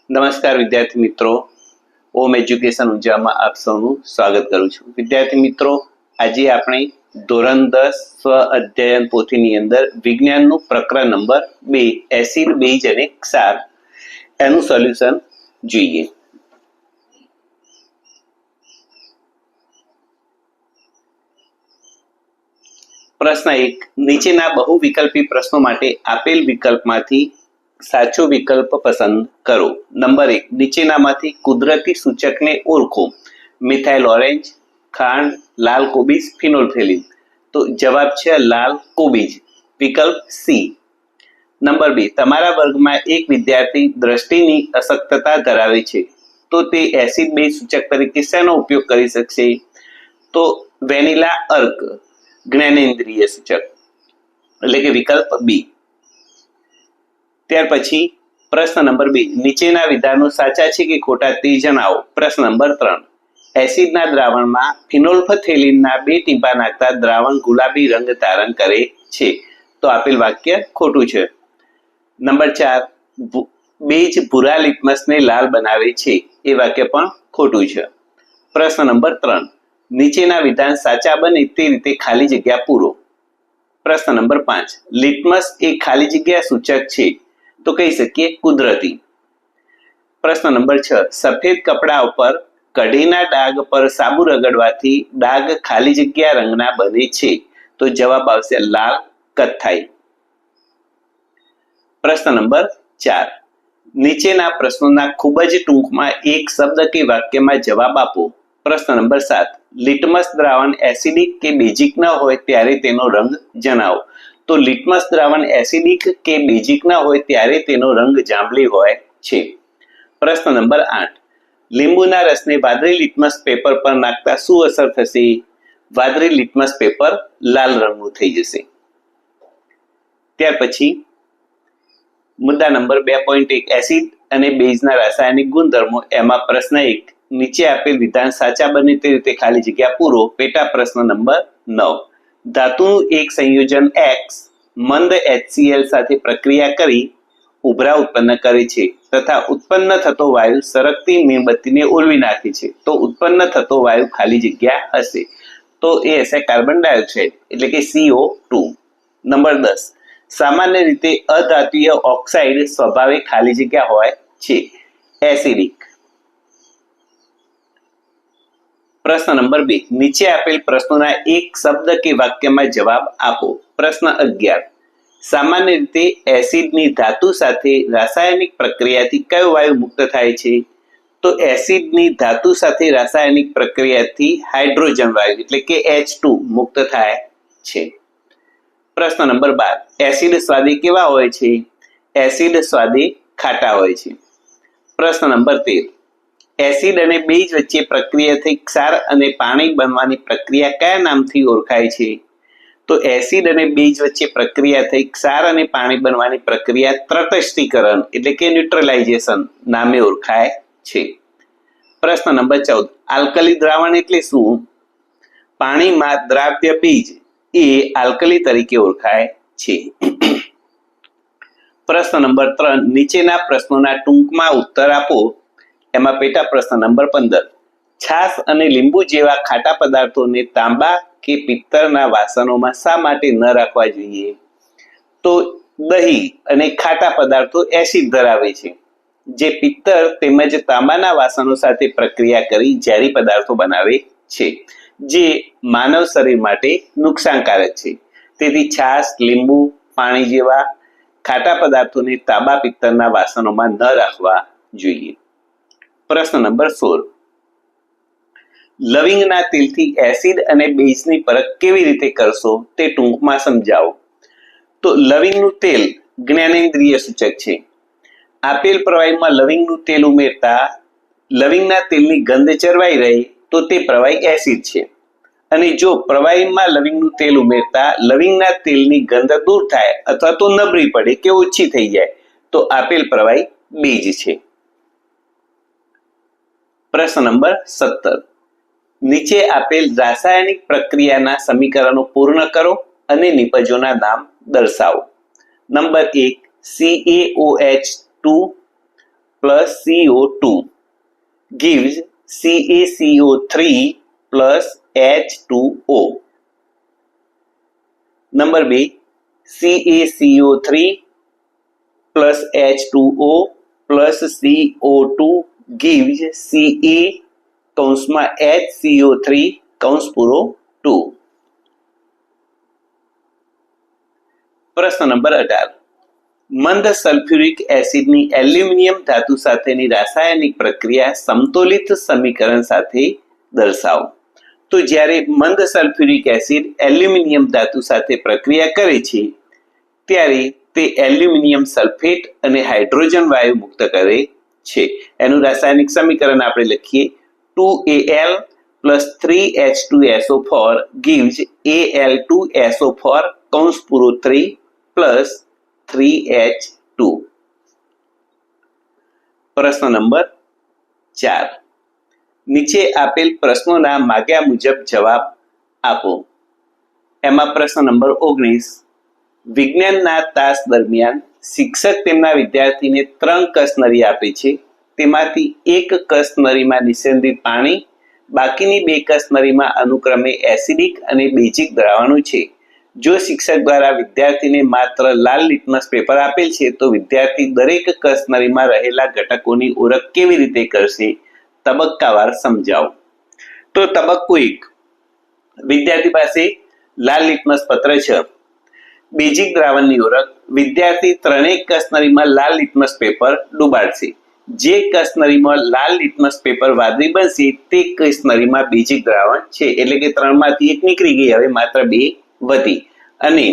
નમસ્કાર વિદ્યાર્થી મિત્રો, ઓમ એજ્યુકેશન ઊંઝામાં આપ સૌનું સ્વાગત કરું છું. વિદ્યાર્થી મિત્રો, આજે આપણે ધોરણ 10 સ્વ અધ્યયન પોથીની અંદર વિજ્ઞાનનું પ્રકરણ નંબર 2 એસિડ, બેઝ અને ક્ષાર એનું સોલ્યુશન જોઈએ. પ્રશ્ન 1. નીચેના બહુ વિકલ્પી પ્રશ્નો માટે આપેલ વિકલ્પમાંથી સાચો વિકલ્પ પસંદ કરો. નંબર 1. નીચેનામાંથી કુદરતી સૂચકને ઓળખો. મિથાઇલ ઓરેન્જ, ખાંડ, લાલ કોબીજ, ફિનોલ્ફથેલિન. તો જવાબ છે લાલ કોબીજ, વિકલ્પ સી. નંબર 2. તમારા વર્ગમાં એક વિદ્યાર્થી દ્રષ્ટિની અશક્તતા ધરાવે છે, તો તે એસિડ બેઝ સૂચક તરીકે શેનો ઉપયોગ કરી શકશે? તો વેનિલા અર્ક, જ્ઞાનેન્દ્રિય સૂચક, એટલે કે વિકલ્પ બી. ત્યાર પછી પ્રશ્ન નંબર 2. નીચેના વિધાનો સાચા છે કે ખોટા તે જણાવો. પ્રશ્ન નંબર 3. એસિડના દ્રાવણમાં ફિનોલ્ફથેલિનના 2 ટીપા નાખતા દ્રાવણ ગુલાબી રંગ ધારણ કરે છે, તો આપેલ વાક્ય ખોટું છે. નંબર 4. બેઝ ભૂરા લિટમસને લાલ બનાવે છે, એ વાક્ય પણ ખોટું છે. પ્રશ્ન નંબર 3. નીચેના વિધાન સાચા બને તે રીતે ખાલી જગ્યા પૂરો. પ્રશ્ન નંબર 5. લિટમસ એ ખાલી જગ્યા સૂચક છે, તો કહી શકીએ કુદરતી. પ્રશ્ન નંબર 6. સફેદ કપડા ઉપર કઢીના ડાઘ પર સાબુ રગડવાથી ડાઘ ખાલી જગ્યા રંગના બને છે, તો જવાબ આવશે લાલ કથ્થાઈ. પ્રશ્ન નંબર 4. નીચેના પ્રશ્નોના ખૂબ જ ટૂંકમાં એક શબ્દ કે વાક્યમાં જવાબ આપો. પ્રશ્ન નંબર 7. લિટમસ દ્રાવણ એસિડિક કે બેઝિક ન હોય ત્યારે તેનો રંગ જણાવો. તો લિટમસ દ્રાવણ એસિડિક કે બેઝિક ન હોય ત્યારે તેનો રંગ જાંબલી હોય છે. પ્રશ્ન નંબર 8. લીંબુના રસને વાદળી લિટમસ પેપર પર નાખતા શું અસર થશે? વાદળી લિટમસ પેપર લાલ રંગનું થઈ જશે. ત્યાર પછી મુદ્દા નંબર 2.1 એસિડ અને બેઝના રાસાયણિક ગુણધર્મો. એમાં પ્રશ્ન 1. નીચે આપેલ વિધાન સાચા બને તે રીતે ખાલી જગ્યા પૂરો. પેટા પ્રશ્ન નંબર 9. ધાતુનું એક સંયોજન X મંદ HCl સાથે પ્રક્રિયા કરી ઉભરા ઉત્પન્ન કરે છે તથા ઉત્પન્ન થતો વાયુ સરકતી મીણબત્તીને ઓલવી નાખે છે, તો ઉત્પન્ન થતો વાયુ ખાલી જગ્યા હશે. તો એ હશે કાર્બન ડાયોક્સાઇડ, એટલે કે CO2. નંબર 10. સામાન્ય રીતે અધાતુય ઓક્સાઇડ સ્વભાવે ખાલી જગ્યા હોય છે, એસિડિક. પ્રશ્ન નંબર 2. નીચે આપેલ પ્રશ્નોના એક શબ્દ કે વાક્યમાં જવાબ આપો. પ્રશ્ન 11. સામાન્ય રીતે એસિડની ધાતુ સાથે રાસાયણિક પ્રક્રિયાથી કયો વાયુ મુક્ત થાય છે? તો એસિડની ધાતુ સાથે રાસાયણિક પ્રક્રિયાથી હાઇડ્રોજન વાયુ, એટલે કે H2 મુક્ત થાય છે. પ્રશ્ન નંબર 12. એસિડ સ્વાદે કેવા હોય છે? એસિડ સ્વાદે ખાટા હોય છે. પ્રશ્ન નંબર 13. એસિડ અને બેઝ વચ્ચે પ્રક્રિયા થઈ ક્ષાર અને પાણી બનવાની પ્રક્રિયા કયા નામથી ઓળખાય છે? તો એસિડ અને બેઝ વચ્ચે પ્રક્રિયા થઈ ક્ષાર અને પાણી બનવાની પ્રક્રિયા તટસ્થીકરણ, એટલે કે ન્યુટ્રલાઇઝેશન નામે ઓળખાય છે. પ્રશ્ન નંબર 14. આલ્કલી દ્રાવણ એટલે શું? પાણીમાં દ્રાવ્ય બેઝ એ આલ્કલી તરીકે ઓળખાય છે. પ્રશ્ન નંબર 3. નીચેના પ્રશ્નોના ટૂંકમાં ઉત્તર આપો. એમાં પેટા પ્રશ્ન નંબર 15. છાશ અને લીંબુ જેવા ખાટા પદાર્થોને તાંબા કે પિત્તળના વાસણોમાં શા માટે ન રાખવા જોઈએ? તો દહીં અને ખાટા પદાર્થો એસિડ ધરાવે છે, જે પિત્તળ તેમજ તાંબાના વાસણો સાથે પ્રક્રિયા કરી ઝેરી પદાર્થો બનાવે છે, જે માનવ શરીર માટે નુકસાનકારક છે. તેથી છાશ, લીંબુ, પાણી જેવા ખાટા પદાર્થોને તાંબા પિત્તળના વાસણોમાં ન રાખવા જોઈએ. પ્રશ્ન નંબર 16. લવિંગના તેલથી એસિડ અને બેઝની પરખ કેવી રીતે કરશો તે ટૂંકમાં સમજાવો. તો લવિંગનું તેલ જ્ઞાનેન્દ્રિય સૂચક છે. આપેલ પ્રવાહીમાં લવિંગનું તેલ ઉમેરતા લવિંગના તેલની ગંધ ચરવાઈ રહે તો તે પ્રવાહી એસિડ છે, અને જો પ્રવાહીમાં લવિંગનું તેલ ઉમેરતા લવિંગના તેલની ગંધ દૂર થાય અથવા તો નબળી પડે કે ઓછી થઈ જાય તો આપેલ પ્રવાહી બેઝ છે. પ્રશ્ન નંબર 17. નીચે આપેલ રાસાયણિક પ્રક્રિયાના સમીકરણો પૂર્ણ કરો અને નિપજોના નામ દર્શાવો. Number 1. CaOH2 plus CO2 gives CaCO3 plus H2O. Number 2, CaCO3 plus H2O plus CO2 gives Ca કૌંસમાં HCO3 કૌંસ પૂરો 2. પ્રશ્ન નંબર 18. મંદ સલ્ફ્યુરિક એસિડની એલ્યુમિનિયમ ધાતુ સાથેની રાસાયણિક પ્રક્રિયા સમતોલિત સમીકરણ સાથે દર્શાવો. તો જ્યારે મંદ સલ્ફ્યુરિક એસિડ એલ્યુમિનિયમ ધાતુ સાથે પ્રક્રિયા કરે છે ત્યારે તે એલ્યુમિનિયમ સલ્ફેટ અને હાઇડ્રોજન વાયુ મુક્ત કરે છે. એનું રાસાયણિક સમીકરણ આપણે લખીએ 2Al plus 3H2SO4 gives Al2SO4 કૌંસ પૂરો 3 plus 3H2. પ્રશ્ન નંબર 4. નીચે આપેલ પ્રશ્નોના માગ્યા મુજબ જવાબ આપો. એમાં પ્રશ્ન નંબર 19. વિજ્ઞાનના તાસ દરમિયાન શિક્ષક તેમના વિદ્યાર્થીને 3 કસનરી આપે છે. તેમાંથી એક કસનરીમાં નિસ્યંદિત પાણી, બાકીની 2 કસનરીમાં અનુક્રમે એસિડિક અને બેઝિક દ્રાવણો છે. જો શિક્ષક દ્વારા વિદ્યાર્થીને માત્ર લાલ લિટમસ પેપર આપેલ છે તો વિદ્યાર્થી દરેક કસનરીમાં રહેલા ઘટકોની ઓળખ કેવી રીતે કરશે? તબક્કાવાર સમજાવો. તો તબક્કો 1. વિદ્યાર્થી પાસે લાલ લિટમસ પત્ર છે. બેઝિક દ્રાવણની ઓળખ. વિદ્યાર્થી 3 કસનરીમાં લાલ લિટમસ પેપર ડુબાડશે. જે કસનરીમાં લાલ લિટમસ પેપર વાદળી બનશે તે કસનરીમાં બેઝિક દ્રાવણ છે. એટલે કે 3 માંથી 1 નીકળી ગઈ, હવે માત્ર 2 વધી અને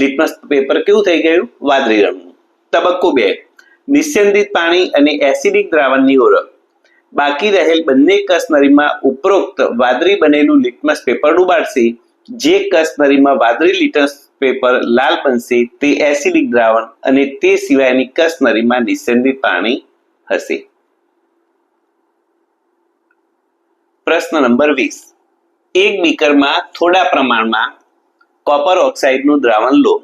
લિટમસ પેપર કેવું થઈ ગયું? વાદળી રંગનું. તબક્કો 2. નિસ્યંદિત પાણી અને એસિડિક દ્રાવણની ઓળખ. બાકી રહેલ બંને કસનરીમાં ઉપરોક્ત વાદળી બનેલું લિટમસ પેપર ડુબાડશે. જે કસનરીમાં વાદળી લિટમસ પેપર લાલ બનશે તે એસિડિક દ્રાવણ અને તે સિવાયની કસનરીમાં નિસ્યંદિત પાણી હશે. પ્રશ્ન નંબર 20. એક બીકરમાં થોડા પ્રમાણમાં કોપર ઓક્સાઇડનું દ્રાવણ લો.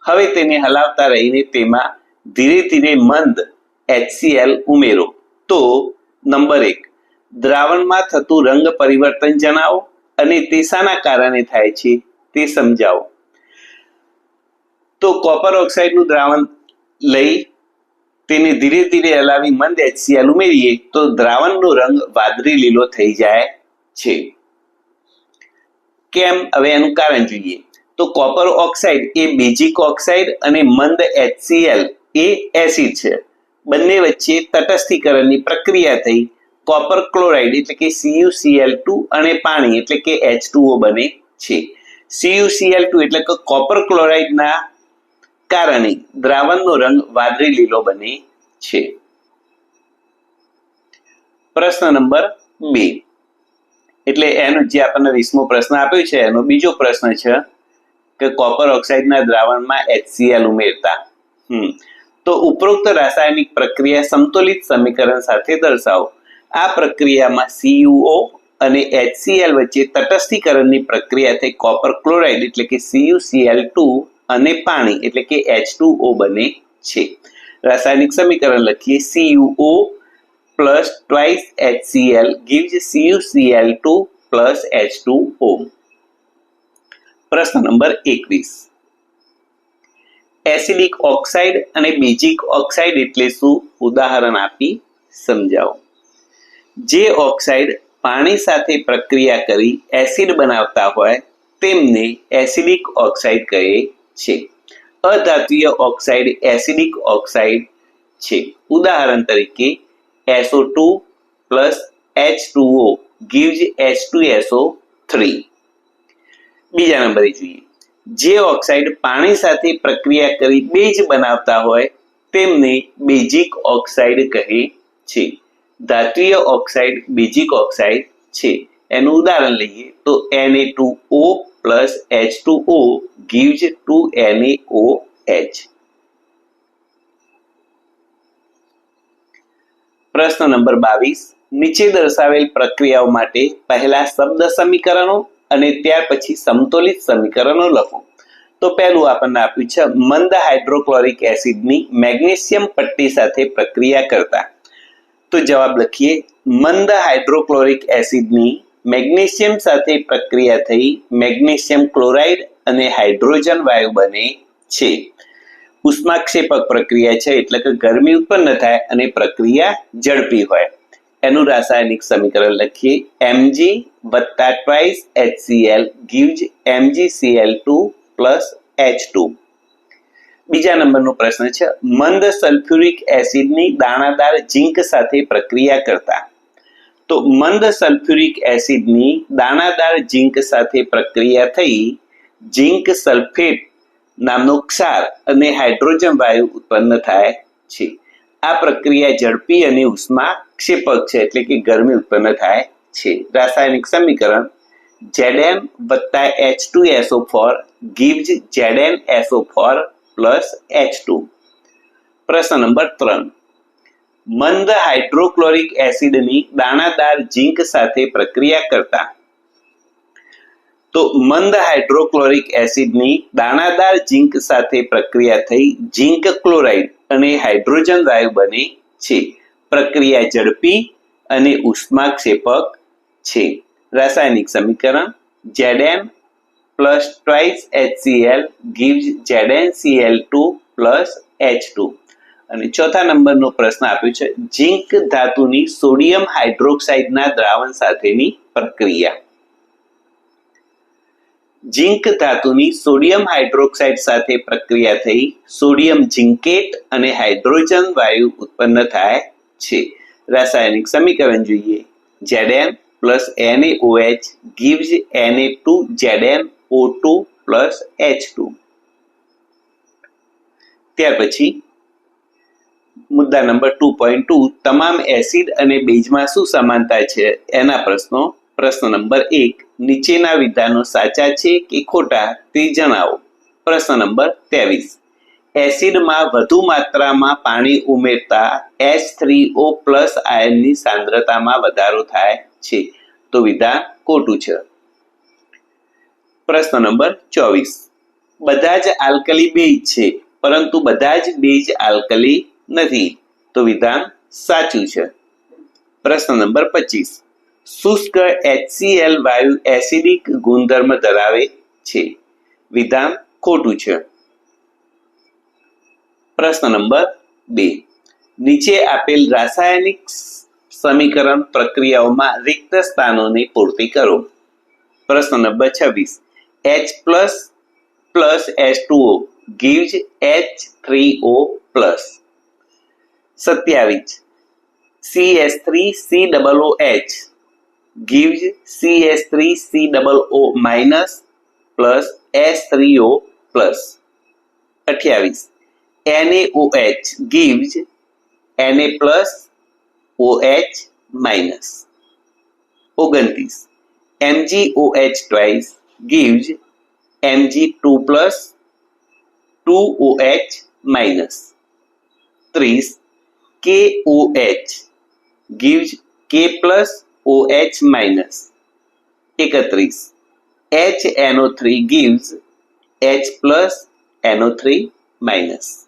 હવે તેને હલાવતા રહીને તેમાં ધીરે ધીરે મંદ HCl ઉમેરો. તો નંબર 1. દ્રાવણમાં થતું રંગ પરિવર્તન જણાવો અને તે શાના કારણે થાય છે તે સમજાવો. તો કોપર ઓક્સાઇડનું દ્રાવણ લઈ તેને ધીરે ધીરે હલાવી મંદ HCl ઉમેરીએ તો દ્રાવણનો રંગ વાદળી લીલો થઈ જાય છે. કેમ? હવે એનું કારણ જોઈએ. તો કોપર ઓક્સાઇડ એ બેઝિક ઓક્સાઇડ અને મંદ HCl એ એસિડ છે. બંને વચ્ચે તટસ્થીકરણની પ્રક્રિયા થઈ કોપર ક્લોરાઇડ એટલે કે CuCl2 અને પાણી એટલે કે H2O બને છે. CuCl2 એટલે કે કોપર ક્લોરાઇડના કારણે દ્રાવણનો રંગ વાદળી લીલો બને છે. પ્રશ્ન નંબર 2 એટલે એનો જે આપણને 20મો પ્રશ્ન આપ્યો છે એનો બીજો પ્રશ્ન છે કે કોપર ઓક્સાઇડના દ્રાવણમાં HCl ઉમેરતા. તો ઉપરોક્ત રાસાયણિક પ્રક્રિયા સમતોલિત સમીકરણ સાથે દર્શાવો. આ પ્રક્રિયામાં CuO અને HCl વચ્ચે તટસ્થીકરણની પ્રક્રિયા થઈ કોપર ક્લોરાઇડ એટલે કે CuCl2 અને પાણી એટલે કે H2O બને છે. રાસાયણિક સમીકરણ લખીએ. CuO plus twice HCl gives CuCl2 plus H2O. પ્રશ્ન નંબર 21. એસિડિક ઓક્સાઇડ અને બેઝિક ઓક્સાઇડ એટલે શું? ઉદાહરણ આપી સમજાવો. જે ઓક્સાઇડ પાણી સાથે પ્રક્રિયા કરી એસિડ બનાવતા હોય તેમને એસિડિક ઓક્સાઇડ કહે છે. અધાતુય ઓક્સાઇડ એસિડિક ઓક્સાઇડ છે. ઉદાહરણ તરીકે SO2 plus H2O gives H2SO3. બીજા નંબરે જોઈએ. જે ઓક્સાઇડ પાણી સાથે પ્રક્રિયા કરી બેઝ બનાવતા હોય તેમને બેઝિક ઓક્સાઇડ કહે છે. ધાતુય ઓક્સાઇડ બેઝિક ઓક્સાઇડ છે. એનું ઉદાહરણ લઈએ તો Na2O plus H2O gives 2NaOH. પ્રશ્ન નંબર 22. નીચે દર્શાવેલ પ્રક્રિયાઓ માટે પહેલા શબ્દ સમીકરણો અને ત્યાર પછી સમતોલિત સમીકરણો લખો. તો પહેલું આપણને આપ્યું છે મંદ હાઇડ્રોક્લોરિક એસિડની મેગ્નેશિયમ પટ્ટી સાથે પ્રક્રિયા કરતા. તો જવાબ લખીએ, મંદ હાઇડ્રોક્લોરિક એસિડની મેગ્નેશિયમ સાથે પ્રક્રિયા થઈ મેગ્નેશિયમ ક્લોરાઇડ અને હાઇડ્રોજન વાયુ બને છે. ઉષ્માક્ષેપક પ્રક્રિયા છે એટલે કે ગરમી ઉત્પન્ન થાય અને પ્રક્રિયા ઝડપી હોય. એનું રાસાયણિક સમીકરણ લખીએ, Mg વત્તા twice HCl gives MgCl2 plus H2. બીજા નંબરનો પ્રશ્ન છે, મંદ સલ્ફ્યુરિક એસિડની દાણાદાર ઝીંક સાથે પ્રક્રિયા કરતા. તો મંદ સલ્ફ્યુરિક એસિડની દાણાદાર ઝીંક સાથે પ્રક્રિયા થઈ ઝીંક સલ્ફેટ નામનો ક્ષાર અને હાઇડ્રોજન વાયુ ઉત્પન્ન થાય છે. આ પ્રક્રિયા ઝડપી અને ઉષ્માક્ષેપક છે એટલે કે ગરમી ઉત્પન્ન થાય છે. રાસાયણિક સમીકરણ Zn વત્તા H2SO4 gives ZnSO4 plus H2. પ્રશ્ન નંબર 3, મંદ હાઇડ્રોક્લોરિક એસિડની દાણાદાર ઝીંક સાથે પ્રક્રિયા કરતા. તો મંદ હાઇડ્રોક્લોરિક એસિડની દાણાદાર ઝીંક સાથે પ્રક્રિયા થઈ ઝીંક ક્લોરાઇડ અને હાઇડ્રોજન વાયુ બને છે. પ્રક્રિયા ઝડપી અને ઉષ્માક્ષેપક છે. રાસાયણિક સમીકરણ Zn plus twice HCl gives ZnCl2 plus H2. અને ચોથા નંબરનો પ્રશ્ન આપ્યો છે, ઝીંક ધાતુની સોડિયમ હાઇડ્રોક્સાઇડના દ્રાવણ સાથેની પ્રક્રિયા. ઝીંક ધાતુની સોડિયમ હાઇડ્રોક્સાઇડ સાથે પ્રક્રિયા થઈ સોડિયમ ઝિંકેટ અને હાઇડ્રોજન વાયુ ઉત્પન્ન થાય છે. રાસાયણિક સમીકરણ જોઈએ, Zn plus NaOH gives Na2ZnO2 plus H2. ત્યાર પછી મુદ્દા નંબર 2.2, તમામ એસિડ અને બેઝમાં શું સમાનતા છે એના પ્રશ્નો. પ્રશ્ન નંબર 1, નીચેના વિધાનો સાચા છે કે ખોટા તે જણાવો. પ્રશ્ન નંબર 23, એસિડમાં વધુ માત્રામાં પાણી ઉમેરતા H3O પ્લસ આયનની સાંદ્રતામાં વધારો થાય છે. તો વિધાન ખોટું છે. પ્રશ્ન નંબર 24, બધા જ આલ્કલી બેઝ છે પરંતુ બધા જ બેઝ આલ્કલી નથી. તો વિધાન સાચું છે. પ્રશ્ન નંબર 25, શુષ્ક HCl વાયુ એસિડિક ગુણધર્મ ધરાવે છે. વિધાન ખોટું છે. પ્રશ્ન નંબર 2, નીચે આપેલ રાસાયણિક સમીકરણ પ્રક્રિયાઓમાં રિક્ત સ્થાનોની પૂર્તિ કરો. પ્રશ્ન number 26, H plus plus H2O gives H3O plus. 27, CH3COOH gives CH3COO minus plus H3O plus. 28, NaOH gives Na plus OH minus. 29, MgOH twice gives Mg2 plus 2OH minus. 30, KOH gives K plus OH minus. 31, HNO3 gives H plus NO3 minus.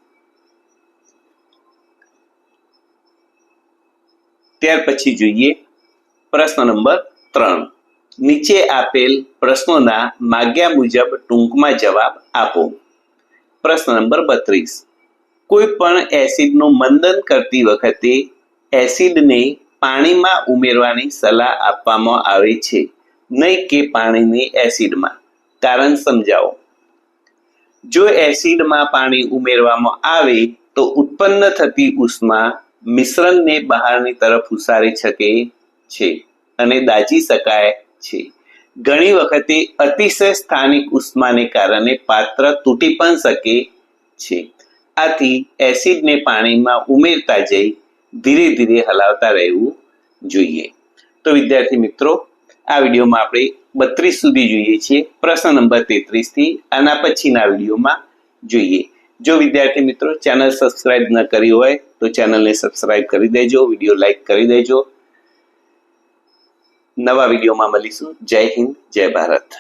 ત્યાર પછી જોઈએ પ્રશ્ન number 3, નીચે આપેલ પ્રશ્નોના માગ્યા મુજબ ટૂંકમાં જવાબ આપો. પ્રશ્ન નંબર 32, કોઈ પણ એસિડનું મંદન કરતી વખતે એસિડને પાણીમાં ઉમેરવાની સલાહ આપવામાં આવે છે, નહીં કે પાણીને એસિડમાં. કારણ સમજાવો. જો એસિડમાં પાણી ઉમેરવામાં આવે તો ઉત્પન્ન થતી ઉષ્મા મિશ્રણને બહારની તરફ ઉસારી શકે છે અને દાજી શકાય છે. ઘણી વખતે અતિશય સ્થાનિક ઉષ્માને કારણે પાત્ર તૂટી પણ શકે છે. આથી એસિડને પાણીમાં ઉમેરતા જઈ ધીરે ધીરે હલાવતા રહેવું જોઈએ. તો વિદ્યાર્થી મિત્રો, આ વિડીયોમાં આપણે 32 સુધી જોઈએ છીએ. પ્રશ્ન નંબર 33 થી આના પછીના વિડીયોમાં જોઈએ. જો વિદ્યાર્થી મિત્રો ચેનલ સબસ્ક્રાઇબ ન કરી હોય તો ચેનલને સબસ્ક્રાઇબ કરી દેજો, વિડીયો લાઈક કરી દેજો. નવા વિડીયોમાં મળીશું. જય હિન્દ, જય ભારત.